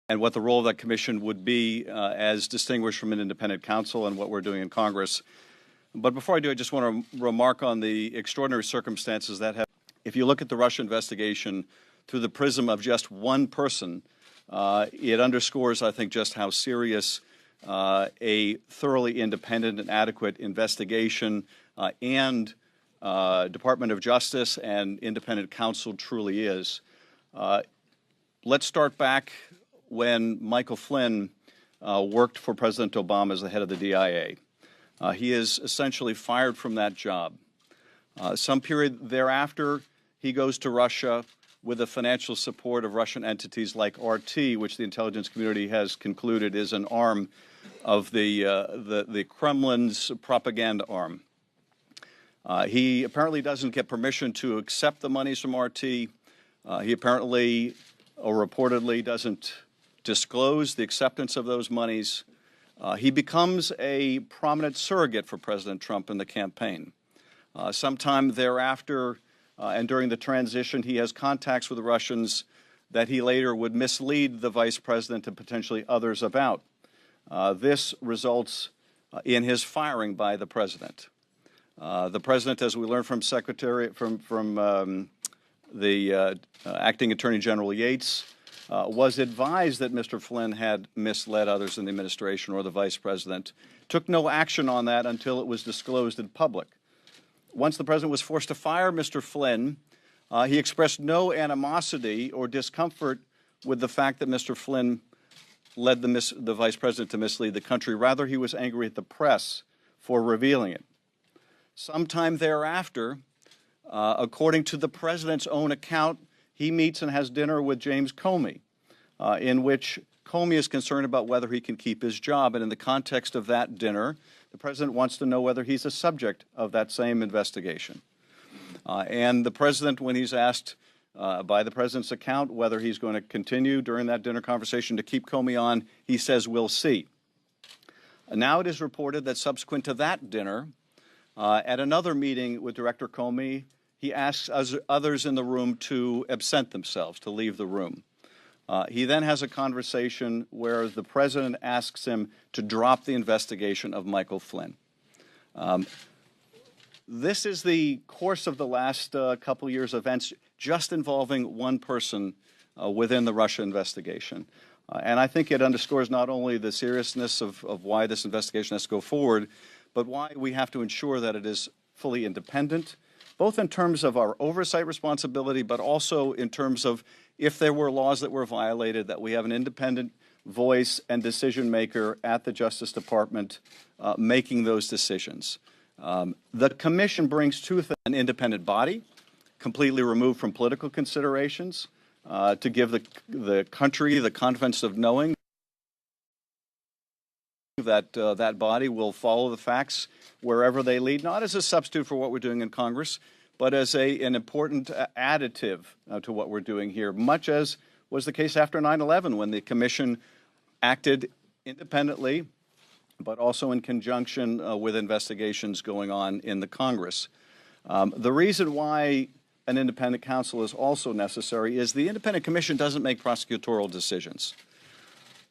and what the role of that commission would be as distinguished from an independent counsel and what we're doing in Congress. But before I do, I just want to remark on the extraordinary circumstances that have. If you look at the Russia investigation through the prism of just one person, it underscores, I think, just how serious a thoroughly independent and adequate investigation and Department of Justice and independent counsel truly is. Let's start back when Michael Flynn worked for President Obama as the head of the DIA. He is essentially fired from that job. Some period thereafter, he goes to Russia with the financial support of Russian entities like RT, which the intelligence community has concluded is an arm of the Kremlin's propaganda arm. He apparently doesn't get permission to accept the monies from RT. He apparently or reportedly doesn't disclose the acceptance of those monies. He becomes a prominent surrogate for President Trump in the campaign. Sometime thereafter, and during the transition, he has contacts with the Russians that he later would mislead the vice president and potentially others about. This results in his firing by the president. The president, as we learned from the acting Attorney General Yates, was advised that Mr. Flynn had misled others in the administration or the vice president, took no action on that until it was disclosed in public. Once the president was forced to fire Mr. Flynn, he expressed no animosity or discomfort with the fact that Mr. Flynn led the vice president to mislead the country. Rather, he was angry at the press for revealing it. Sometime thereafter, according to the president's own account, he meets and has dinner with James Comey, in which Comey is concerned about whether he can keep his job. And in the context of that dinner, the president wants to know whether he's a subject of that same investigation. And the president, when he's asked by the president's account whether he's going to continue during that dinner conversation to keep Comey on, he says, "We'll see." Now it is reported that subsequent to that dinner, at another meeting with Director Comey, he asks others in the room to absent themselves, to leave the room. He then has a conversation where the president asks him to drop the investigation of Michael Flynn. This is the course of the last couple years' events, just involving one person within the Russia investigation. And I think it underscores not only the seriousness of why this investigation has to go forward, but why we have to ensure that it is fully independent, both in terms of our oversight responsibility, but also in terms of if there were laws that were violated, that we have an independent voice and decision maker at the Justice Department making those decisions. The commission brings to an independent body, completely removed from political considerations, to give the country the confidence of knowing that that body will follow the facts wherever they lead, not as a substitute for what we're doing in Congress, but as an important additive to what we're doing here, much as was the case after 9/11 when the commission acted independently, but also in conjunction with investigations going on in the Congress. The reason why an independent counsel is also necessary is the independent commission doesn't make prosecutorial decisions.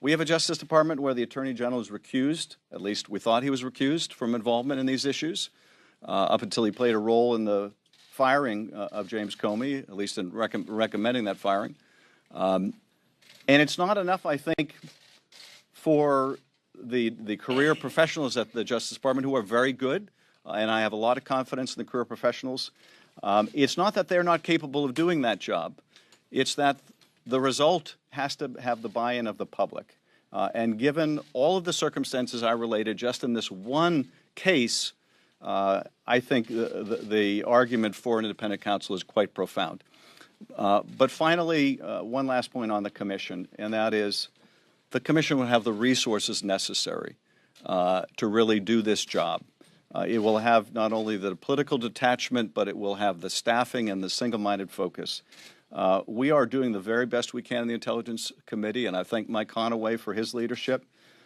We have a Justice Department where the Attorney General is recused, at least we thought he was recused from involvement in these issues, up until he played a role in the firing of James Comey, at least in recommending that firing. And it's not enough, I think, for the career professionals at the Justice Department who are very good, and I have a lot of confidence in the career professionals. It's not that they're not capable of doing that job. It's that the result has to have the buy-in of the public. And given all of the circumstances I related just in this one case, I think the argument for an independent counsel is quite profound. But finally, one last point on the commission, and that is the commission will have the resources necessary to really do this job. It will have not only the political detachment, but it will have the staffing and the single-minded focus. We are doing the very best we can in the Intelligence Committee, and I thank Mike Conaway for his leadership.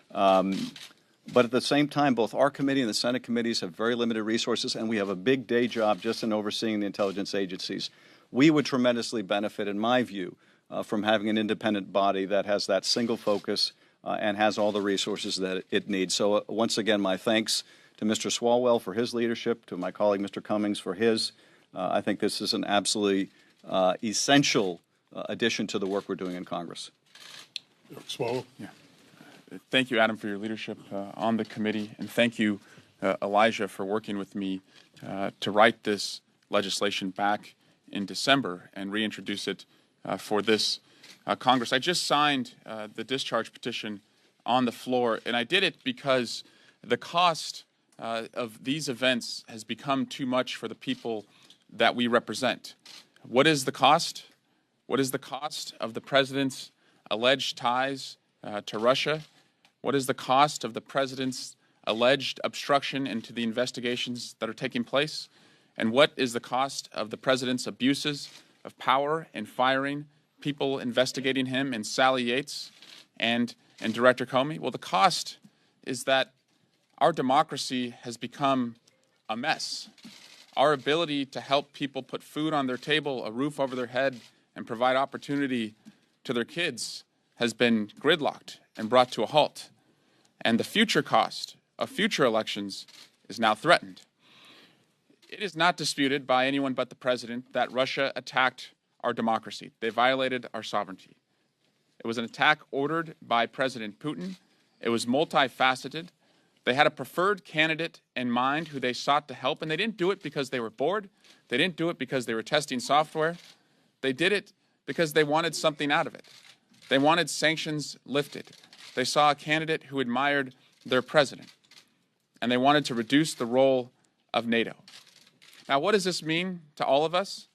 But at the same time, both our committee and the Senate committees have very limited resources, and we have a big day job just in overseeing the intelligence agencies. We would tremendously benefit, in my view, from having an independent body that has that single focus and has all the resources that it needs. So once again, my thanks to Mr. Swalwell for his leadership, to my colleague Mr. Cummings for his. I think this is an absolutely essential addition to the work we're doing in Congress. Swalwell. Yeah. Thank you, Adam, for your leadership on the committee, and thank you, Elijah, for working with me to write this legislation back in December and reintroduce it for this Congress. I just signed the discharge petition on the floor, and I did it because the cost of these events has become too much for the people that we represent. What is the cost? What is the cost of the president's alleged ties to Russia? What is the cost of the president's alleged obstruction into the investigations that are taking place? And what is the cost of the president's abuses of power in firing people investigating him, and Sally Yates and Director Comey? Well, the cost is that our democracy has become a mess. Our ability to help people put food on their table, a roof over their head, and provide opportunity to their kids has been gridlocked and brought to a halt. And the future cost of future elections is now threatened. It is not disputed by anyone but the president that Russia attacked our democracy. They violated our sovereignty. It was an attack ordered by President Putin. It was multifaceted. They had a preferred candidate in mind who they sought to help, and they didn't do it because they were bored. They didn't do it because they were testing software. They did it because they wanted something out of it. They wanted sanctions lifted. They saw a candidate who admired their president, and they wanted to reduce the role of NATO. Now, what does this mean to all of us?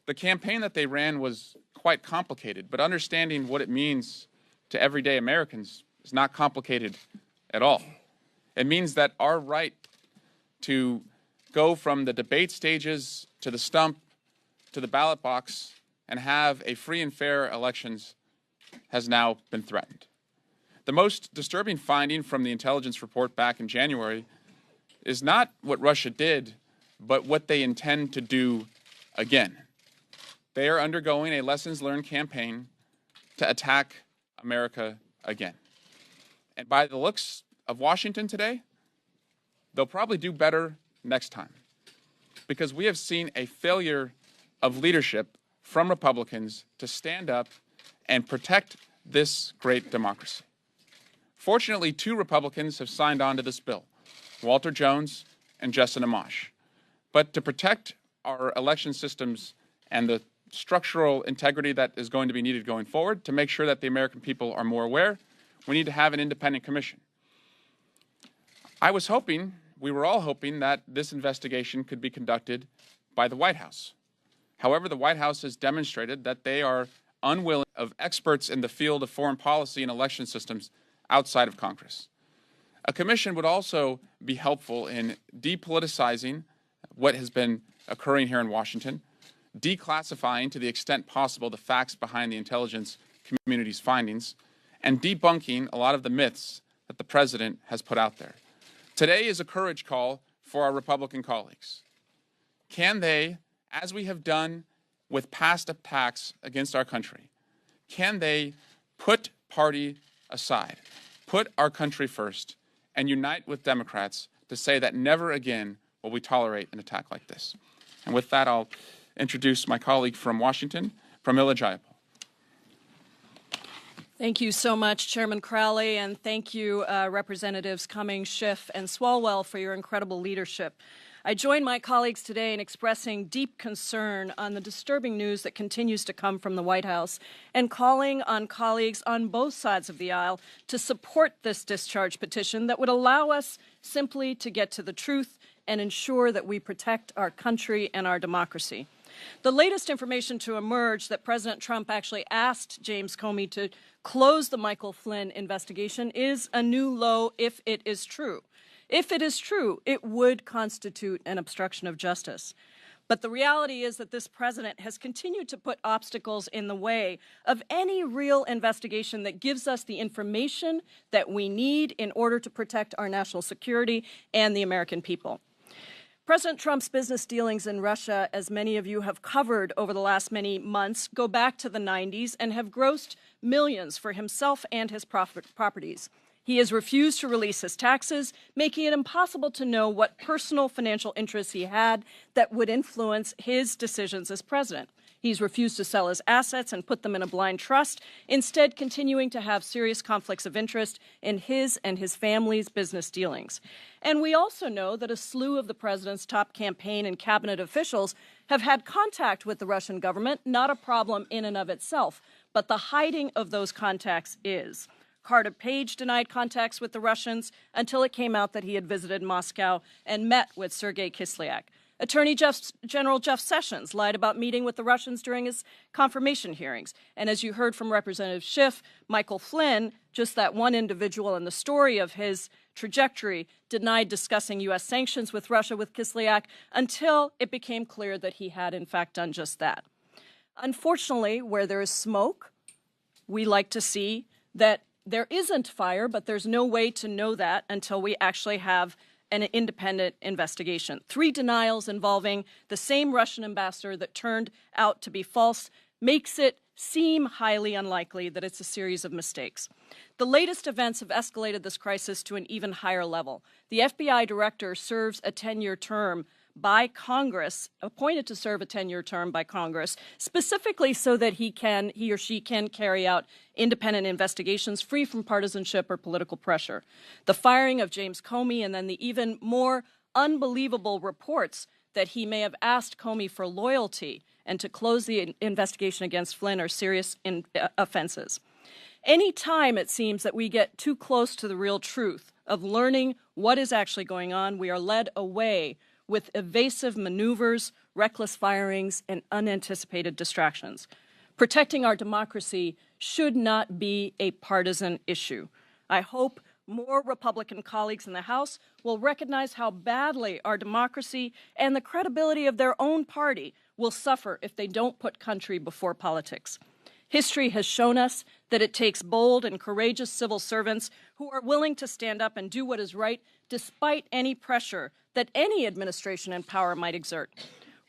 The campaign that they ran was quite complicated, but understanding what it means to everyday Americans is not complicated at all. It means that our right to go from the debate stages to the stump to the ballot box and have a free and fair elections has now been threatened. The most disturbing finding from the intelligence report back in January is not what Russia did, but what they intend to do again. They are undergoing a lessons learned campaign to attack America again. And by the looks of Washington today, they'll probably do better next time, because we have seen a failure of leadership from Republicans to stand up and protect this great democracy. Fortunately, 2 Republicans have signed on to this bill, Walter Jones and Justin Amash. But to protect our election systems and the structural integrity that is going to be needed going forward, to make sure that the American people are more aware, we need to have an independent commission. We were all hoping that this investigation could be conducted by the White House. However, the White House has demonstrated that they are unwilling of experts in the field of foreign policy and election systems outside of Congress. A commission would also be helpful in depoliticizing what has been occurring here in Washington, declassifying to the extent possible the facts behind the intelligence community's findings, and debunking a lot of the myths that the president has put out there. Today is a courage call for our Republican colleagues. Can they, as we have done with past attacks against our country, can they put party aside, put our country first, and unite with Democrats to say that never again will we tolerate an attack like this? And with that, I'll introduce my colleague from Washington, Pramila Jayapal. Thank you so much, Chairman Crowley, and thank you, Representatives Cummings, Schiff, and Swalwell for your incredible leadership. I join my colleagues today in expressing deep concern on the disturbing news that continues to come from the White House and calling on colleagues on both sides of the aisle to support this discharge petition that would allow us simply to get to the truth and ensure that we protect our country and our democracy. The latest information to emerge that President Trump actually asked James Comey to close the Michael Flynn investigation is a new low if it is true. If it is true, it would constitute an obstruction of justice. But the reality is that this president has continued to put obstacles in the way of any real investigation that gives us the information that we need in order to protect our national security and the American people. President Trump's business dealings in Russia, as many of you have covered over the last many months, go back to the 90s and have grossed millions for himself and his properties. He has refused to release his taxes, making it impossible to know what personal financial interests he had that would influence his decisions as president. He's refused to sell his assets and put them in a blind trust, instead continuing to have serious conflicts of interest in his and his family's business dealings. And we also know that a slew of the president's top campaign and cabinet officials have had contact with the Russian government, not a problem in and of itself, but the hiding of those contacts is. Carter Page denied contacts with the Russians until it came out that he had visited Moscow and met with Sergei Kislyak. Attorney General Jeff Sessions lied about meeting with the Russians during his confirmation hearings. And as you heard from Representative Schiff, Michael Flynn, just that one individual in the story of his trajectory, denied discussing U.S. sanctions with Russia with Kislyak until it became clear that he had, in fact, done just that. Unfortunately, where there is smoke, we like to see that there isn't fire, but there's no way to know that until we actually have an independent investigation. 3 denials involving the same Russian ambassador that turned out to be false makes it seem highly unlikely that it's a series of mistakes. The latest events have escalated this crisis to an even higher level. The FBI director serves a 10-year term by Congress, appointed to serve a 10-year term by Congress, specifically so that he or she can carry out independent investigations free from partisanship or political pressure. The firing of James Comey and then the even more unbelievable reports that he may have asked Comey for loyalty and to close the investigation against Flynn are serious offenses. Any time it seems that we get too close to the real truth of learning what is actually going on, we are led away with evasive maneuvers, reckless firings, and unanticipated distractions. Protecting our democracy should not be a partisan issue. I hope more Republican colleagues in the House will recognize how badly our democracy and the credibility of their own party will suffer if they don't put country before politics. History has shown us that it takes bold and courageous civil servants who are willing to stand up and do what is right despite any pressure that any administration in power might exert.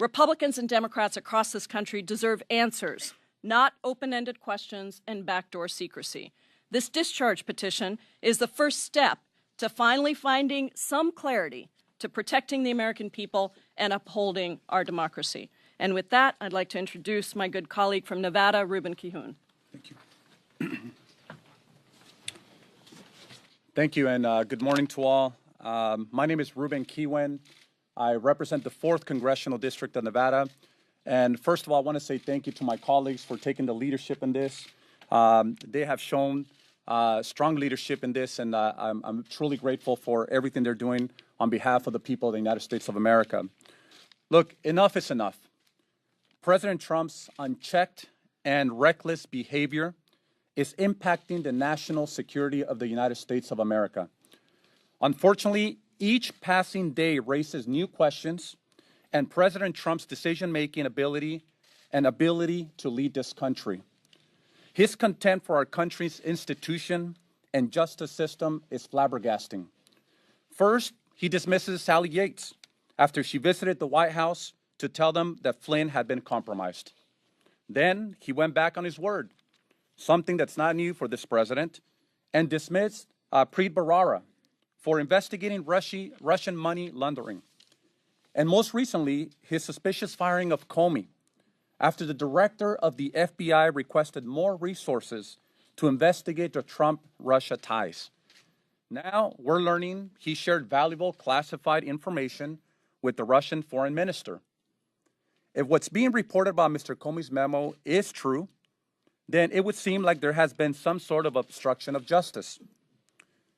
Republicans and Democrats across this country deserve answers, not open-ended questions and backdoor secrecy. This discharge petition is the first step to finally finding some clarity to protecting the American people and upholding our democracy. And with that, I'd like to introduce my good colleague from Nevada, Ruben Kihun. Thank you. Thank you, and good morning to all. My name is Ruben Kihun. I represent the 4th Congressional District of Nevada. And first of all, I want to say thank you to my colleagues for taking the leadership in this. They have shown strong leadership in this, and I'm truly grateful for everything they're doing on behalf of the people of the United States of America. Look, enough is enough. President Trump's unchecked and reckless behavior is impacting the national security of the United States of America. Unfortunately, each passing day raises new questions and President Trump's decision-making ability to lead this country. His contempt for our country's institution and justice system is flabbergasting. First, he dismisses Sally Yates after she visited the White House to tell them that Flynn had been compromised. Then he went back on his word, something that's not new for this president, and dismissed Preet Bharara for investigating Russian money laundering. And most recently, his suspicious firing of Comey after the director of the FBI requested more resources to investigate the Trump-Russia ties. Now we're learning he shared valuable classified information with the Russian foreign minister. If what's being reported about Mr. Comey's memo is true, then it would seem like there has been some sort of obstruction of justice.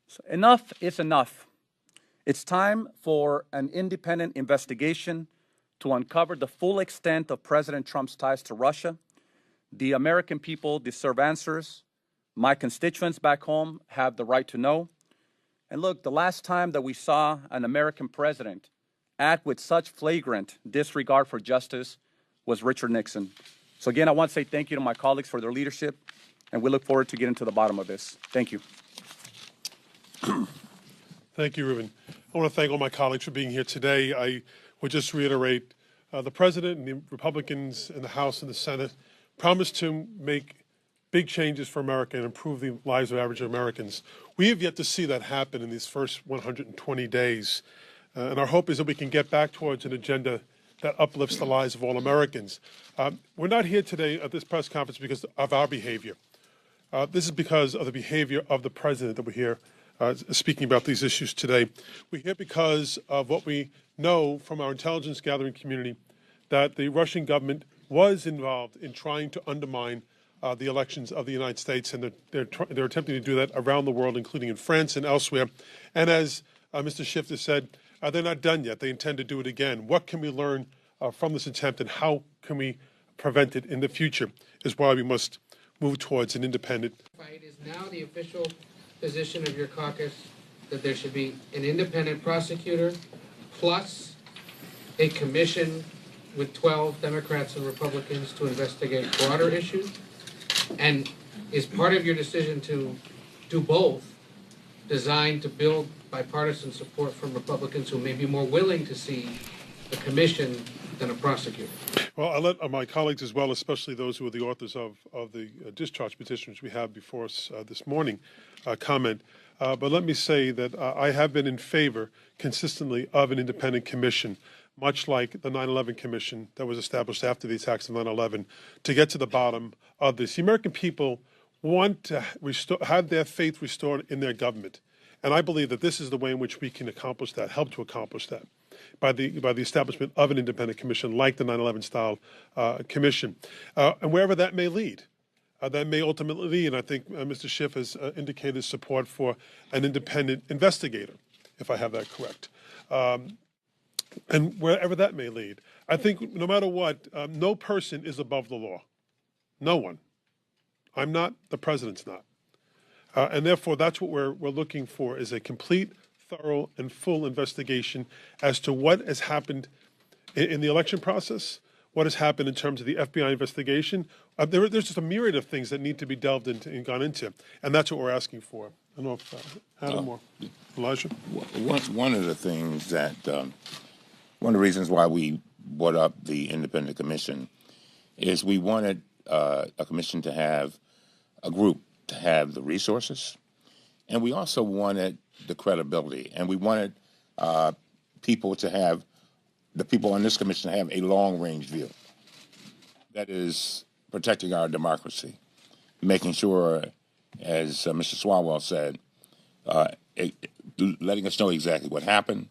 So enough is enough. It's time for an independent investigation to uncover the full extent of President Trump's ties to Russia. The American people deserve answers. My constituents back home have the right to know. And look, the last time that we saw an American president act with such flagrant disregard for justice was Richard Nixon. So again, I want to say thank you to my colleagues for their leadership, and we look forward to getting to the bottom of this. Thank you. Thank you, Ruben. I want to thank all my colleagues for being here today. I would just reiterate the President and the Republicans in the House and the Senate promised to make big changes for America and improve the lives of average Americans. We have yet to see that happen in these first 120 days. And our hope is that we can get back towards an agenda that uplifts the lives of all Americans. We're not here today at this press conference because of our behavior. This is because of the behavior of the President that we're here speaking about these issues today. We're here because of what we know from our intelligence gathering community, that the Russian government was involved in trying to undermine the elections of the United States, and they're attempting to do that around the world, including in France and elsewhere. And as Mr. Schiff has said, they're not done yet. They intend to do it again. What can we learn from this attempt, and how can we prevent it in the future, is why we must move towards an independent. It is now the official position of your caucus that there should be an independent prosecutor plus a commission with 12 Democrats and Republicans to investigate broader issues? And is part of your decision to do both designed to build bipartisan support from Republicans who may be more willing to see a commission than a prosecutor? Well, I'll let my colleagues as well, especially those who are the authors of the discharge petition which we have before us this morning, comment. But let me say that I have been in favor consistently of an independent commission, much like the 9/11 Commission that was established after the attacks of 9/11, to get to the bottom of this. The American people want to have their faith restored in their government. And I believe that this is the way in which we can accomplish that, help to accomplish that, by the establishment of an independent commission like the 9/11 style commission. And wherever that may lead, that may ultimately lead, and I think Mr. Schiff has indicated support for an independent investigator, if I have that correct. And wherever that may lead, I think no matter what, no person is above the law. No one. I'm not, the President's not. And therefore, that's what we're looking for, is a complete, thorough, and full investigation as to what has happened in the election process, what has happened in terms of the FBI investigation. There's just a myriad of things that need to be delved into and gone into, and that's what we're asking for. I don't know if Adam or Elijah? One of the things that, one of the reasons why we brought up the independent commission is we wanted a commission to have a group to have the resources, and we also wanted the credibility, and we wanted people to have, the people on this commission to have a long-range view. That is protecting our democracy, making sure, as Mr. Swalwell said, letting us know exactly what happened,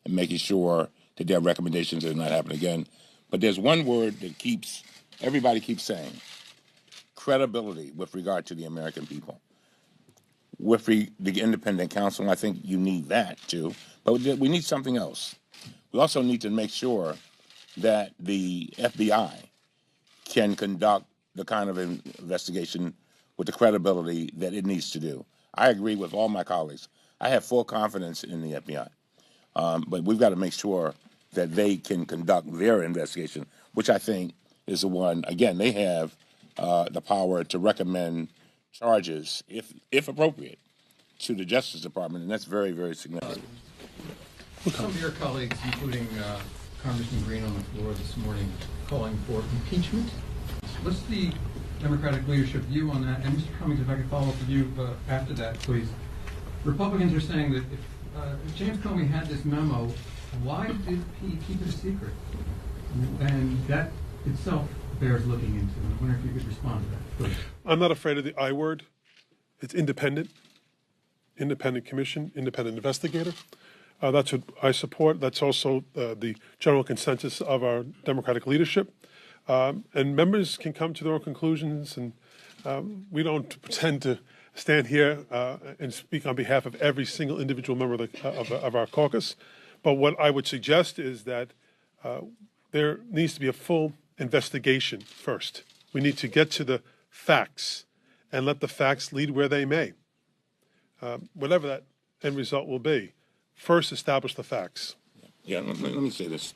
and making sure that their recommendations do not happen again. But there's one word that everybody keeps saying: credibility with regard to the American people. With the independent counsel, I think you need that too, but we need something else. We also need to make sure that the FBI can conduct the kind of investigation with the credibility that it needs to do. I agree with all my colleagues. I have full confidence in the FBI, but we've got to make sure that they can conduct their investigation, which I think is the one, again, they have the power to recommend charges, if appropriate, to the Justice Department, and that's very, very significant. Some of your colleagues, including Congressman Green on the floor this morning, calling for impeachment. What's the Democratic leadership view on that? And Mr. Cummings, if I could follow up with you after that, please. Republicans are saying that if James Comey had this memo, why did he keep it a secret? And that itself bears looking into. I wonder if you could respond to that, please. I'm not afraid of the I word. It's independent. Independent commission, independent investigator. That's what I support. That's also the general consensus of our Democratic leadership. And members can come to their own conclusions, and we don't pretend to stand here and speak on behalf of every single individual member of our caucus. But what I would suggest is that there needs to be a full investigation first. We need to get to the facts and let the facts lead where they may. Whatever that end result will be, first establish the facts. Yeah, let me say this.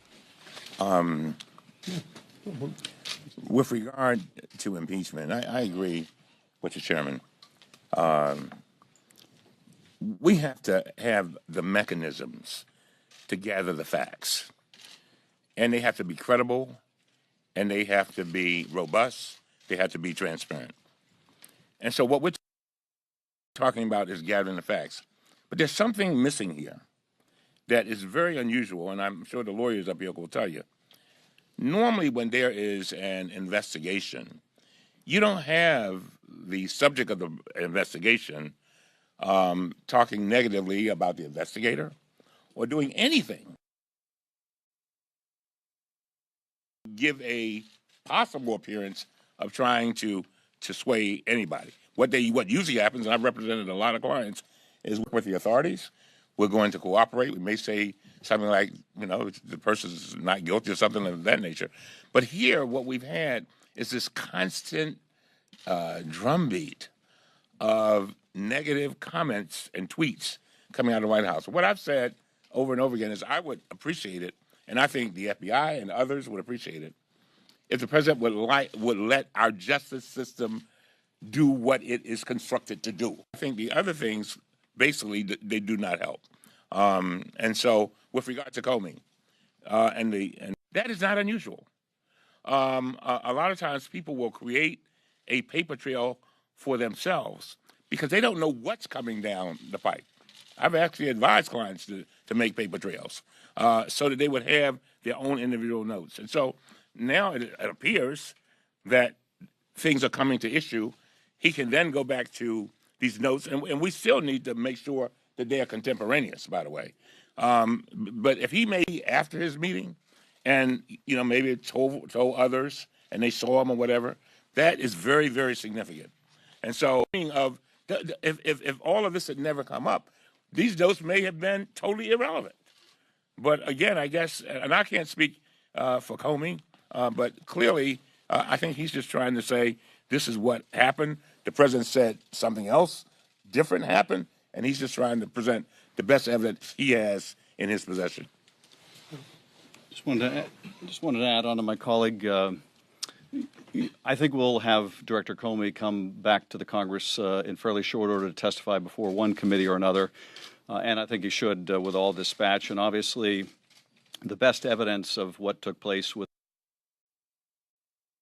With regard to impeachment, I agree with the chairman. We have to have the mechanisms to gather the facts. and they have to be credible, and they have to be robust, they have to be transparent. And so what we're talking about is gathering the facts. But there's something missing here that is very unusual, and I'm sure the lawyers up here will tell you. Normally, when there is an investigation, you don't have the subject of the investigation talking negatively about the investigator or doing anything. Give a possible appearance of trying to sway anybody. What usually happens, and I've represented a lot of clients, is with the authorities. We're going to cooperate. We may say something like, the person's not guilty or something of that nature. But here, what we've had is this constant drumbeat of negative comments and tweets coming out of the White House. What I've said over and over again is I would appreciate it, and I think the FBI and others would appreciate it, if the president would let our justice system do what it is constructed to do. I think the other things, basically, they do not help. And so, with regard to Comey, and that is not unusual. A lot of times, people will create a paper trail for themselves because they don't know what's coming down the pipe. I've actually advised clients to make paper trails so that they would have their own individual notes. And so now it appears that things are coming to issue. He can then go back to these notes, and we still need to make sure that they are contemporaneous, by the way. But if he may, after his meeting, and maybe told others, and they saw him or whatever, that is very, very significant. And so, if all of this had never come up, these notes may have been totally irrelevant. But again, I guess, and I can't speak for Comey, but clearly, I think he's just trying to say this is what happened. The president said something else different happened, and he's just trying to present the best evidence he has in his possession. Just wanted to add on to my colleague. I think we'll have Director Comey come back to the Congress in fairly short order to testify before one committee or another, and I think he should with all dispatch. And obviously, the best evidence of what took place with